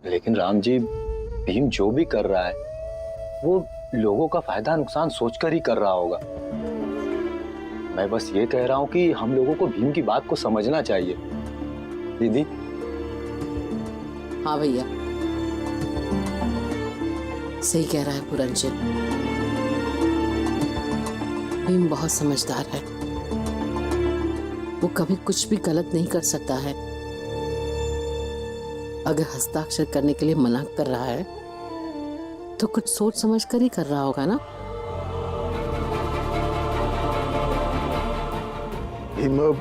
लेकिन राम जी, भीम जो भी कर रहा है वो लोगों का फायदा नुकसान सोचकर ही कर रहा होगा। मैं बस ये कह रहा हूं कि हम लोगों को भीम की बात को समझना चाहिए। दीदी। हाँ भैया, सही कह रहा है पुरंजन। भीम बहुत समझदार है, वो कभी कुछ भी गलत नहीं कर सकता है। अगर हस्ताक्षर करने के लिए मना कर रहा है तो कुछ सोच समझ कर ही कर रहा होगा ना। भीम अब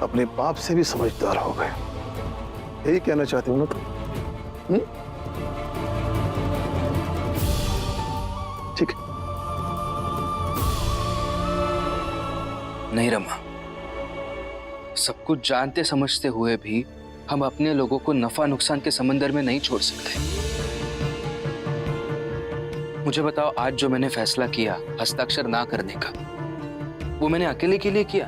अपने पाप से भी समझदार हो गए, यही कहना चाहती हूँ ना तुम? ठीक है। नहीं रमा, सब कुछ जानते समझते हुए भी हम अपने लोगों को नफा नुकसान के समंदर में नहीं छोड़ सकते। मुझे बताओ, आज जो मैंने फैसला किया हस्ताक्षर ना करने का, वो मैंने अकेले के लिए किया?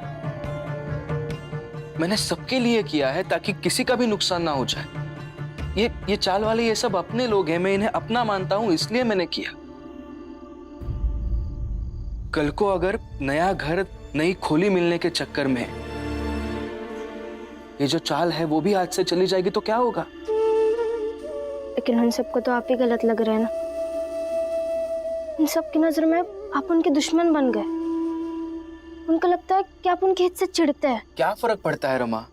मैंने सबके लिए किया है ताकि किसी का भी नुकसान ना हो जाए। ये चाल वाले ये सब अपने लोग हैं, मैं इन्हें अपना मानता हूं, इसलिए मैंने किया। कल को अगर नया घर, नई खोली मिलने के चक्कर में ये जो चाल है वो भी हाथ से चली जाएगी तो क्या होगा? लेकिन हम सबको तो आप ही गलत लग रहे हैं ना। इन सबकी नजर में आप उनके दुश्मन बन गए। उनको लगता है कि आप उनके हित से चिढ़ते हैं। क्या फर्क पड़ता है रमा?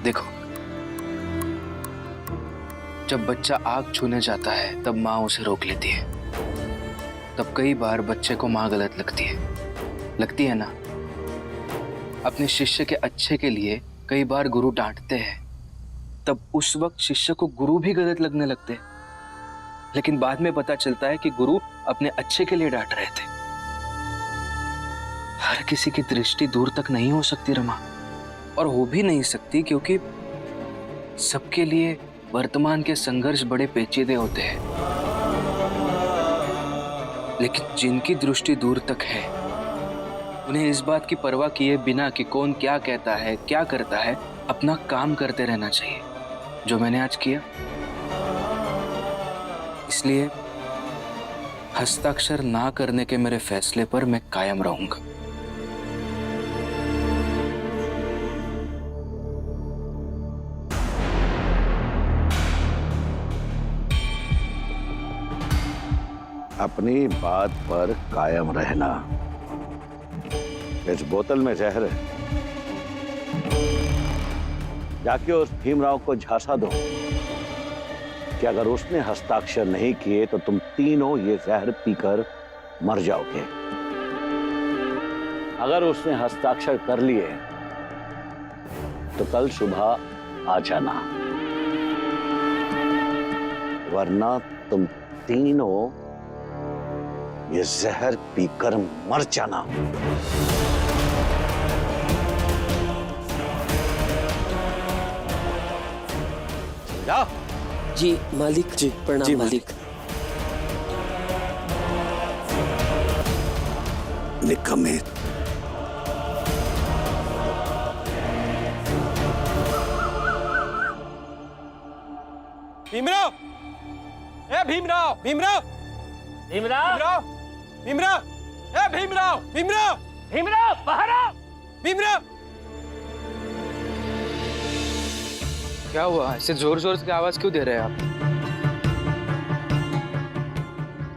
देखो, जब बच्चा आग छूने जाता है तब माँ उसे रोक लेती है। तब कई बार बच्चे को माँ गलत लगती है ना। अपने शिष्य के अच्छे के लिए कई बार गुरु डांटते हैं, तब उस वक्त शिष्य को गुरु भी गलत लगने लगते हैं। लेकिन बाद में पता चलता है कि गुरु अपने अच्छे के लिए डांट रहे थे। हर किसी की दृष्टि दूर तक नहीं हो सकती रमा, और हो भी नहीं सकती, क्योंकि सबके लिए वर्तमान के संघर्ष बड़े पेचीदे होते हैं। लेकिन जिनकी दृष्टि दूर तक है, उन्हें इस बात की परवाह किए बिना कि कौन क्या कहता है, क्या करता है, अपना काम करते रहना चाहिए, जो मैंने आज किया। इसलिए हस्ताक्षर ना करने के मेरे फैसले पर मैं कायम रहूंगा। अपनी बात पर कायम रहना। इस बोतल में जहर है, जाके उस भीमराव को झांसा दो कि अगर उसने हस्ताक्षर नहीं किए तो तुम तीनों ये जहर पीकर मर जाओगे। अगर उसने हस्ताक्षर कर लिए तो कल सुबह आ जाना, वरना तुम तीनों ये जहर पीकर मर जाना। जा। जी मालिक। जी प्रणाम। जी मालिक। निकम्मे। भीमराव! ए भीमराव! भीमराव! भीमराव! भीमराव! ए भीमराव! भीमराव! भीमराव! बाहर आओ! भीमराव! क्या हुआ? ऐसे जोर जोर से आवाज क्यों दे रहे हैं आप?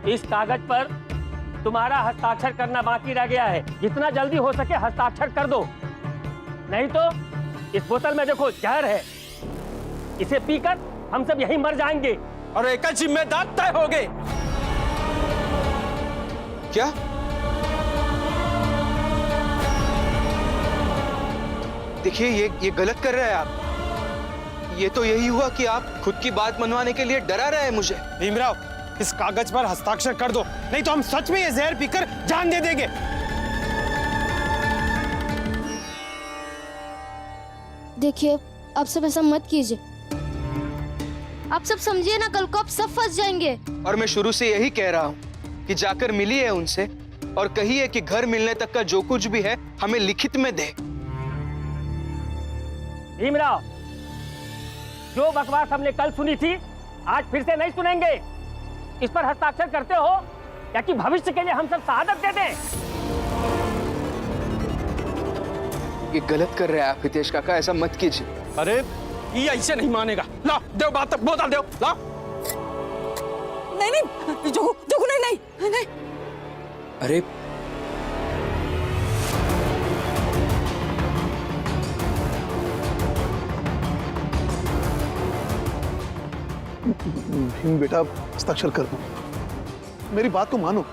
इस कागज पर तुम्हारा हस्ताक्षर करना बाकी रह गया है। जितना जल्दी हो सके हस्ताक्षर कर दो, नहीं तो इस बोतल में देखो जहर है, इसे पीकर हम सब यहीं मर जाएंगे और एक जिम्मेदार तय होगे। क्या? देखिए, ये गलत कर रहे हैं आप। ये तो यही हुआ कि आप खुद की बात मनवाने के लिए डरा रहे हैं मुझे। भीमराव, इस कागज पर हस्ताक्षर कर दो, नहीं तो हम सच में ये जहर पीकर जान दे देंगे। देखिए, आप सब ऐसा मत कीजिए। आप सब समझिए ना, कल को आप सब फंस जाएंगे। और मैं शुरू से यही कह रहा हूँ कि जाकर मिलिए उनसे और कहिए कि घर मिलने तक का जो कुछ भी है हमें लिखित में दे। भीमराव, जो बकवास हमने कल सुनी थी आज फिर से नहीं सुनेंगे। इस पर हस्ताक्षर करते हो या कि भविष्य के लिए हम सब शहादत दे दें? ये गलत कर रहे हैं आप हितेश काका, ऐसा मत कीजिए। अरे ये ऐसे नहीं मानेगा। ला देव बात तक बोतल देव ला। नहीं नहीं जोगू जोगू नहीं नहीं नहीं। अरे भीम बेटा हस्ताक्षर कर दो, मेरी बात को मानो।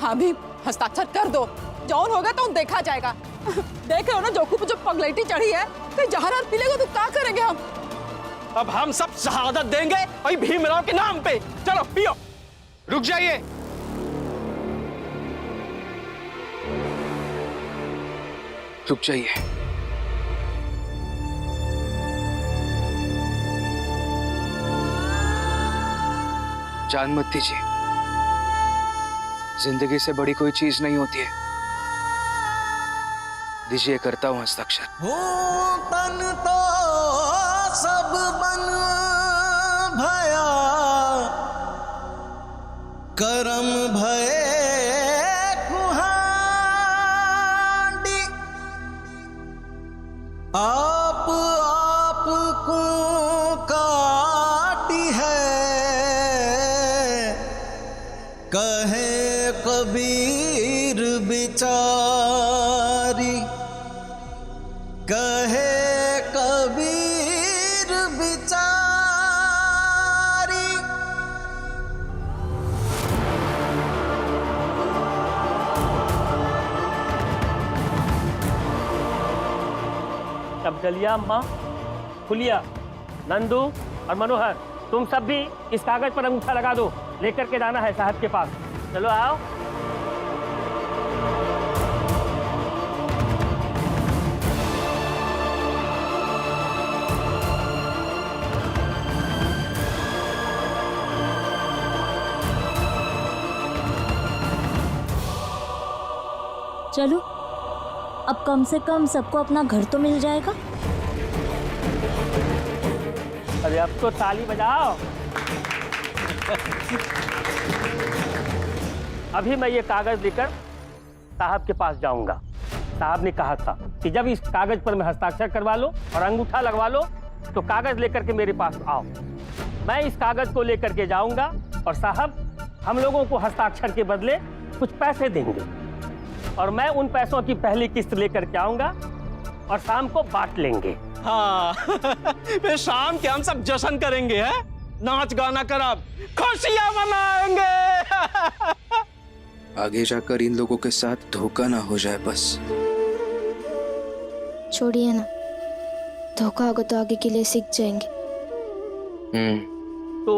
हाँ भी हस्ताक्षर कर दो, जौन होगा तो देखा जाएगा। देख रहे हो ना जोकू पे जो पगलेटी चढ़ी है, कहीं जहर पीलेगा तो क्या करेंगे हम? अब हम सब शहादत देंगे भाई भीमराव के नाम पे। चलो पियो। रुक जाइए। रुक जाइए। जान मत दीजिए, जिंदगी से बड़ी कोई चीज नहीं होती है। दीजिए, करता हूं हस्ताक्षर। तन तो सब बन भया, करम भये कुहाड़ी, आप को काटी है, कहे कबीर बिचारी, कहे कबीर बिचारी। तब जलिया, अम्मा, फुलिया, नंदू और मनोहर, तुम सब भी इस कागज पर अंगूठा लगा दो। लेकर के जाना है साहब के पास। चलो आओ। चलो, अब कम से कम सबको अपना घर तो मिल जाएगा। अरे अब तो ताली बजाओ। अभी मैं ये कागज लेकर साहब के पास जाऊंगा। साहब ने कहा था कि जब इस कागज पर मैं हस्ताक्षर करवा लो और अंगूठा लगवा लो तो कागज लेकर के मेरे पास आओ। मैं इस कागज को लेकर के जाऊंगा और साहब हम लोगों को हस्ताक्षर के बदले कुछ पैसे देंगे और मैं उन पैसों की पहली किस्त लेकर के आऊंगा और शाम को बांट लेंगे। हाँ फिर शाम के हम सब जश्न करेंगे, हैं? नाच गाना करब, खुशियां मनाएंगे। आगे जाकर इन लोगों के साथ धोखा ना हो जाए बस। छोड़िए ना, धोखा होगा तो आगे के लिए सीख जाएंगे। तो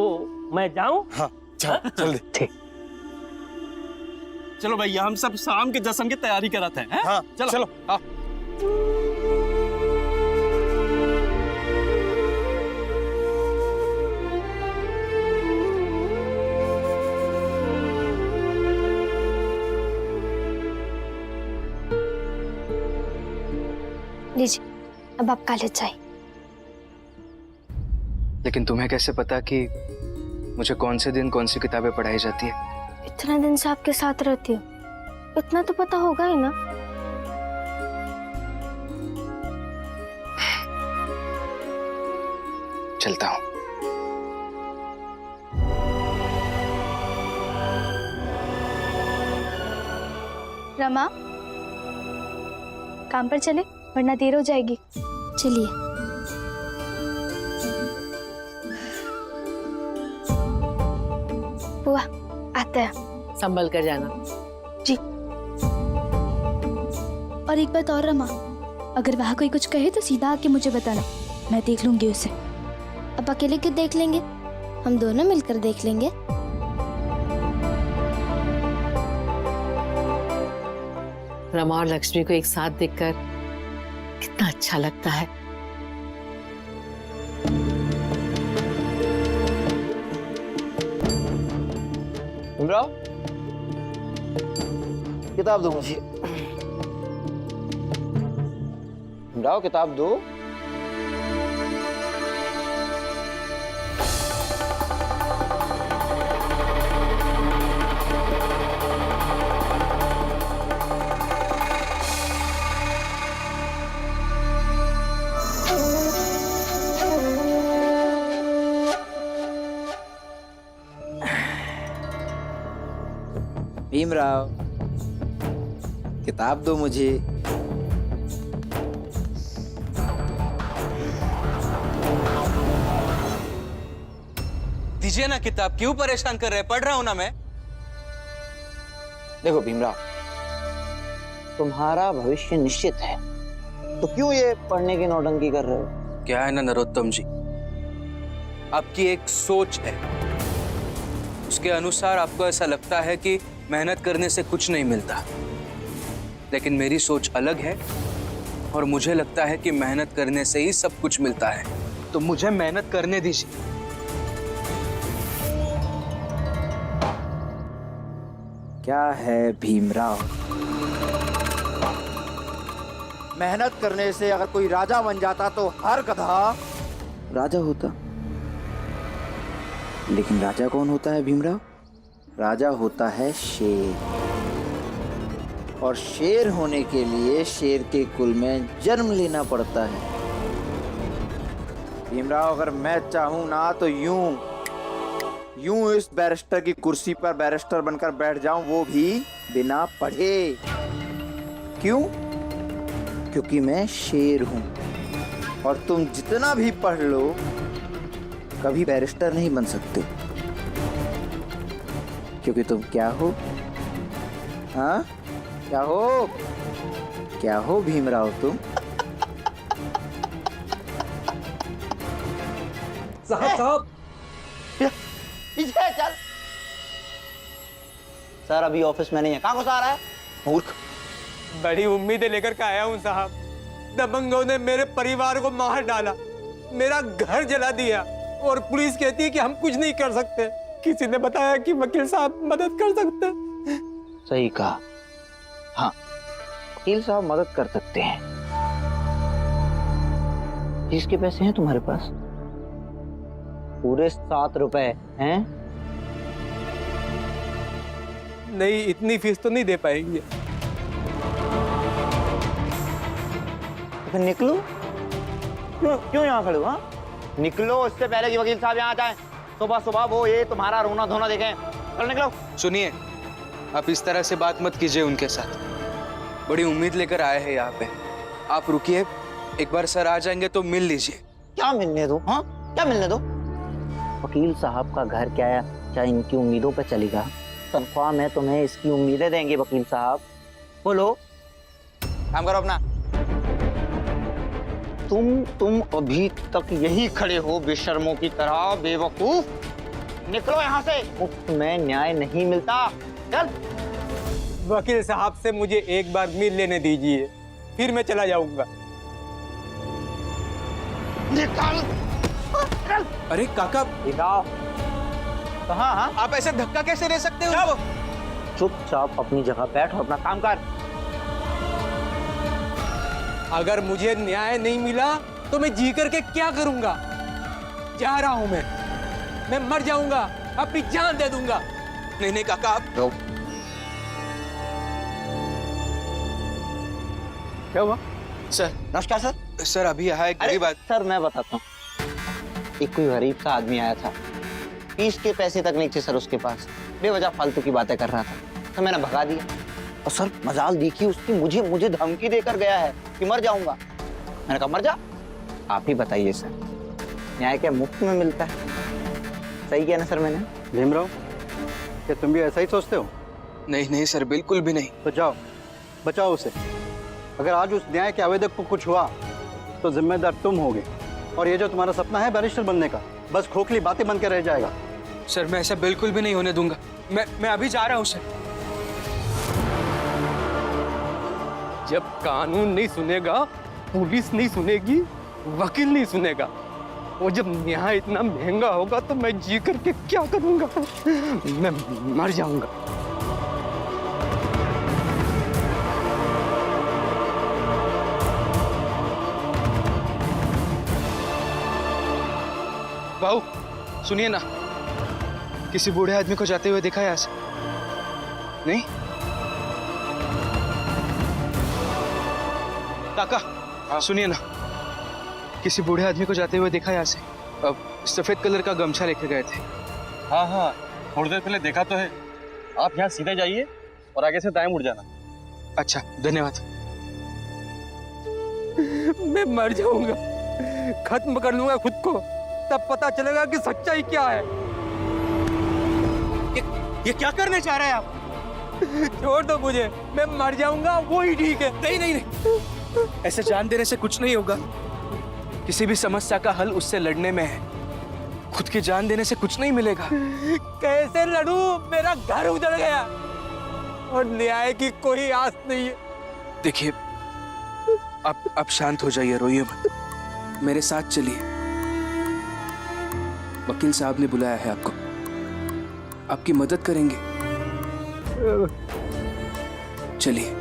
मैं जाऊं? हाँ जाओ जल्दी। ठीक। चलो भैया, हम सब शाम के जश्न की तैयारी कराते हैं। हाँ चलो चलो आओ। लीजिए, अब आप कॉलेज जाइए। लेकिन तुम्हें कैसे पता कि मुझे कौन से दिन कौन सी किताबें पढ़ाई जाती है? इतने दिन से आपके साथ रहती हूँ, इतना तो पता होगा ही ना। चलता हूँ। रमा, काम पर चले वरना देर हो जाएगी। चलिए। बुआ आते हैं। संभल कर जाना। जी। और एक बात और रमा, अगर वहाँ कोई कुछ कहे तो सीधा आके मुझे बताना, मैं देख लूंगी उसे। अब अकेले क्यों देख लेंगे, हम दोनों मिलकर देख लेंगे। रमा और लक्ष्मी को एक साथ देखकर कितना अच्छा लगता है। भीमराव, किताब दो मुझे। भीमराव, किताब दो। भीमराव, किताब दो मुझे। दीजिए ना किताब, क्यों परेशान कर रहे हैं? पढ़ रहा हूं ना मैं। देखो भीमराव, तुम्हारा भविष्य निश्चित है, तो क्यों ये पढ़ने की नौटंकी कर रहे हो? क्या है ना नरोत्तम जी, आपकी एक सोच है, उसके अनुसार आपको ऐसा लगता है कि मेहनत करने से कुछ नहीं मिलता, लेकिन मेरी सोच अलग है और मुझे लगता है कि मेहनत करने से ही सब कुछ मिलता है। तो मुझे मेहनत करने दीजिए। क्या है भीमराव, मेहनत करने से अगर कोई राजा बन जाता तो हर गधा राजा होता। लेकिन राजा कौन होता है भीमराव? राजा होता है शेर, और शेर होने के लिए शेर के कुल में जन्म लेना पड़ता है। भीमराव, अगर मैं चाहूं ना तो यूं इस बैरिस्टर की कुर्सी पर बैरिस्टर बनकर बैठ जाऊं, वो भी बिना पढ़े। क्यों? क्योंकि मैं शेर हूं, और तुम जितना भी पढ़ लो कभी बैरिस्टर नहीं बन सकते। क्योंकि तुम क्या हो? हाँ, क्या हो? क्या हो भीमराव तुम? साहब पीछे चल। सर अभी ऑफिस में नहीं है। कहाँ घुसा रहा है मूर्ख? बड़ी उम्मीदें लेकर के आया हूँ साहब। दबंगों ने मेरे परिवार को मार डाला, मेरा घर जला दिया, और पुलिस कहती है कि हम कुछ नहीं कर सकते। किसी ने बताया कि वकील साहब मदद कर सकते हैं। सही कहा। हाँ, वकील साहब मदद कर सकते हैं। किसके पैसे हैं तुम्हारे पास? पूरे 7 रुपए हैं? नहीं, इतनी फीस तो नहीं दे पाएंगे। तो निकलो। क्यों यहाँ खड़े हो? हाँ, निकलो इससे पहले कि वकील साहब यहाँ आ जाएं। सुबह सुबह वो ये तुम्हारा रोना धोना देखें। चलो निकलो। सुनिए, आप इस तरह से बात मत कीजिए उनके साथ। बड़ी उम्मीद लेकर आए हैं यहाँ पे। आप रुकिए, एक बार सर आ जाएंगे तो मिल लीजिए। क्या मिलने दो? हाँ, क्या मिलने दो? वकील साहब का घर क्या इनकी उम्मीदों पे चलेगा? तनख्वाह में तुम्हें इसकी उम्मीदें देंगे वकील साहब। बोलो, काम करो अपना। तुम अभी तक यही खड़े हो बेशर्मों की तरह, बेवकूफ। निकलो यहाँ से। मुफ्त में न्याय नहीं मिलता। चल। वकील साहब से मुझे एक बार मिल लेने दीजिए, फिर मैं चला जाऊंगा। निकाल। अरे काका, कहाँ? हाँ, आप ऐसे धक्का कैसे दे सकते हो? चुपचाप अपनी जगह बैठ और अपना काम कर। अगर मुझे न्याय नहीं मिला तो मैं जी करके क्या करूंगा? जा रहा हूं मैं मर जाऊंगा, अपनी जान दे दूंगा। नहीं काका, आप क्या हुआ? सर। नमस्कार सर। सर अभी आया एक बड़ी बात। सर मैं बताता हूँ। एक कोई गरीब सा आदमी आया था, फीस के पैसे तक नहीं थे सर उसके पास। बेवजह फालतू की बातें कर रहा था, तो मैंने भगा दिया। और सर मजाल देखिए उसकी, मुझे धमकी देकर गया है कि मर जाऊंगा। मैंने कहा मर जा। आप ही बताइए सर, न्याय क्या मुफ्त में मिलता है? सही किया ना सर मैंने? भीमराव, क्या तुम भी ऐसा ही सोचते हो? नहीं सर, बिल्कुल भी नहीं। तो जाओ, बचाओ उसे। अगर आज उस न्याय के आवेदक को कुछ हुआ तो जिम्मेदार तुम होगे, और ये जो तुम्हारा सपना है बैरिस्टर बनने का, बस खोखली बातें बन के रह जाएगा। सर मैं ऐसा बिल्कुल भी नहीं होने दूंगा। मैं अभी जा रहा हूँ सर। जब कानून नहीं सुनेगा, पुलिस नहीं सुनेगी, वकील नहीं सुनेगा, और जब न्याय इतना महंगा होगा तो मैं जी करके क्या करूंगा? मैं मर जाऊंगा। बाबू सुनिए ना, किसी बूढ़े आदमी को जाते हुए देखा है यहाँ से? नहीं काका, सुनिए ना, किसी बूढ़े आदमी को जाते हुए देखा यहाँ से? अब सफेद कलर का गमछा लेके गए थे। हाँ, थोड़ी देर पहले देखा तो है। आप यहाँ सीधे जाइए, और आगे से दाएं मुड़ जाना। अच्छा, धन्यवाद। मैं मर जाऊंगा, खत्म कर लूंगा खुद को, तब पता चलेगा कि सच्चाई क्या है। ये क्या करने चाह रहे हैं आप? छोड़ दो मुझे, मैं मर जाऊंगा, वो ही ठीक है। नहीं नहीं नहीं, ऐसे जान देने से कुछ नहीं होगा। किसी भी समस्या का हल उससे लड़ने में है, खुद की जान देने से कुछ नहीं मिलेगा। कैसे लड़ूं? मेरा घर उजड़ गया और न्याय की कोई आस नहीं है। देखिए, आप शांत हो जाइए, रोइए मत, मेरे साथ चलिए। वकील साहब ने बुलाया है आपको, आपकी मदद करेंगे। चलिए।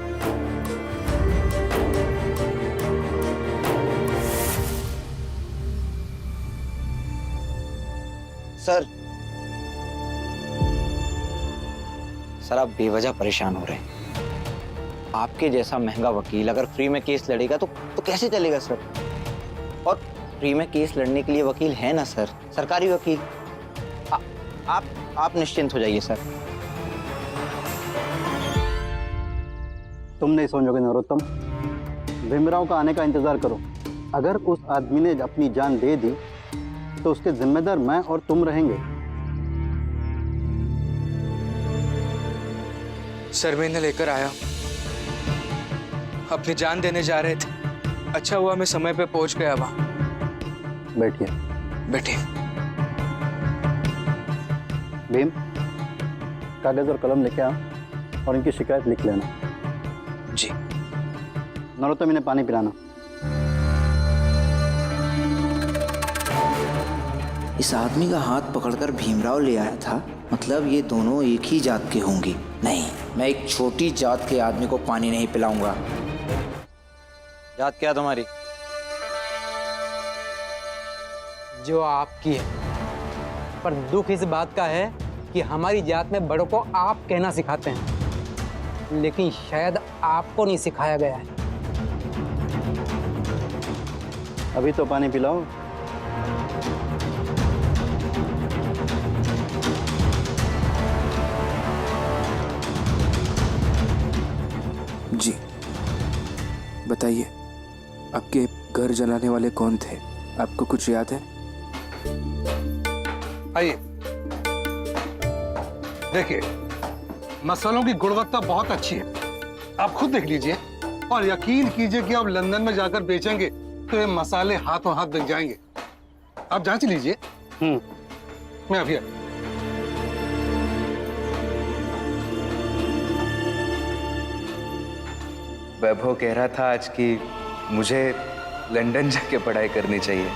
सर आप बेवजह परेशान हो रहे हैं। आपके जैसा महंगा वकील अगर फ्री में केस लड़ेगा तो कैसे चलेगा सर? और फ्री में केस लड़ने के लिए वकील है ना सर, सरकारी वकील। आप निश्चिंत हो जाइए सर। तुम नहीं समझोगे नरोत्तम, भीमराव का आने का इंतजार करो। अगर उस आदमी ने अपनी जान दे दी तो उसके जिम्मेदार मैं और तुम रहेंगे। सर मैं इन्हें लेकर आया, अपनी जान देने जा रहे थे। अच्छा हुआ मैं समय पे पहुंच गया वहां। बैठिए। बैठे। भीम, कागज और कलम लेके आ और इनकी शिकायत लिख लेना। जी। नरोत्तम इन्हें पानी पिलाना। इस आदमी का हाथ पकड़कर भीमराव ले आया था, मतलब ये दोनों एक ही जात के होंगे। नहीं, मैं एक छोटी जात के आदमी को पानी नहीं पिलाऊंगा। जात क्या तुम्हारी? जो आपकी है, पर दुख इस बात का है कि हमारी जात में बड़ों को आप कहना सिखाते हैं, लेकिन शायद आपको नहीं सिखाया गया है। अभी तो पानी पिलाओ। जी बताइए, आपके घर जलाने वाले कौन थे? आपको कुछ याद है? आइए देखिए, मसालों की गुणवत्ता बहुत अच्छी है, आप खुद देख लीजिए और यकीन कीजिए कि आप लंदन में जाकर बेचेंगे तो ये मसाले हाथों हाथ बिक जाएंगे। आप जांच लीजिए। मैं अभी वैभव कह रहा था आज कि मुझे लंदन जाके पढ़ाई करनी चाहिए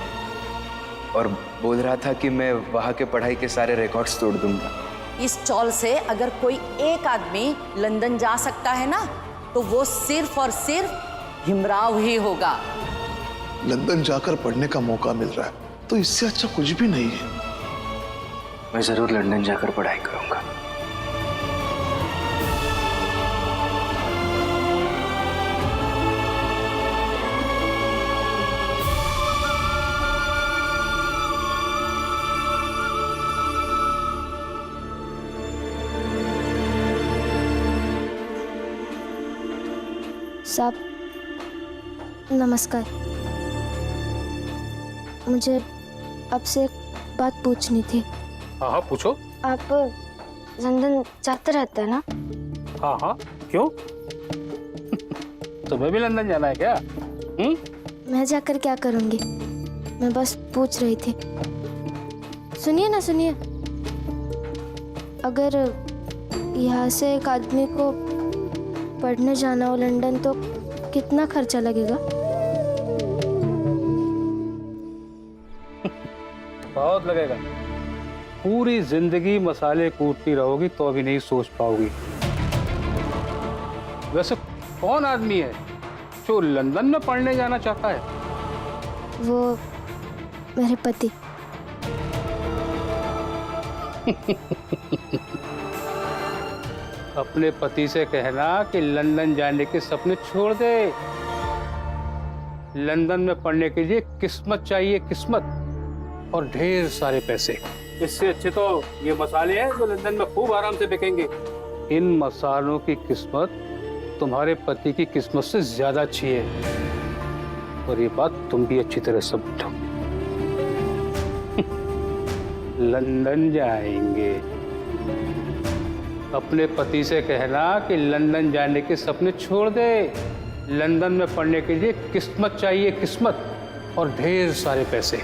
और बोल रहा था कि मैं वहाँ के पढ़ाई के सारे रिकॉर्ड्स तोड़ दूंगा। इस चौल से अगर कोई एक आदमी लंदन जा सकता है ना, तो वो सिर्फ और सिर्फ भीमराव ही होगा। लंदन जाकर पढ़ने का मौका मिल रहा है तो इससे अच्छा कुछ भी नहीं है। मैं जरूर लंदन जाकर पढ़ाई करूंगा। साहब नमस्कार, मुझे आपसे एक बात पूछनी थी। हाँ पूछो। आप लंदन जाते रहते हैं ना? हाँ हाँ, क्यों? तुम्हें भी लंदन जाना है क्या? मैं जाकर क्या करूंगी, मैं बस पूछ रही थी। सुनिए ना, सुनिए, अगर यहाँ से एक आदमी को पढ़ने जाना हो लंदन तो कितना खर्चा लगेगा? बहुत लगेगा। पूरी जिंदगी मसाले कूटती रहोगी तो भी नहीं सोच पाओगी। वैसे कौन आदमी है जो लंदन में पढ़ने जाना चाहता है? वो मेरे पति। अपने पति से कहना कि लंदन जाने के सपने छोड़ दे। लंदन में पढ़ने के लिए किस्मत चाहिए, किस्मत, और ढेर सारे पैसे। इससे अच्छे तो ये मसाले हैं जो लंदन में खूब आराम से बिकेंगे। इन मसालों की किस्मत तुम्हारे पति की किस्मत से ज्यादा अच्छी है, और ये बात तुम भी अच्छी तरह समझो। लंदन जाएंगे, अपने पति से कहना कि लंदन जाने के सपने छोड़ दे। लंदन में पढ़ने के लिए किस्मत चाहिए, किस्मत, और ढेर सारे पैसे।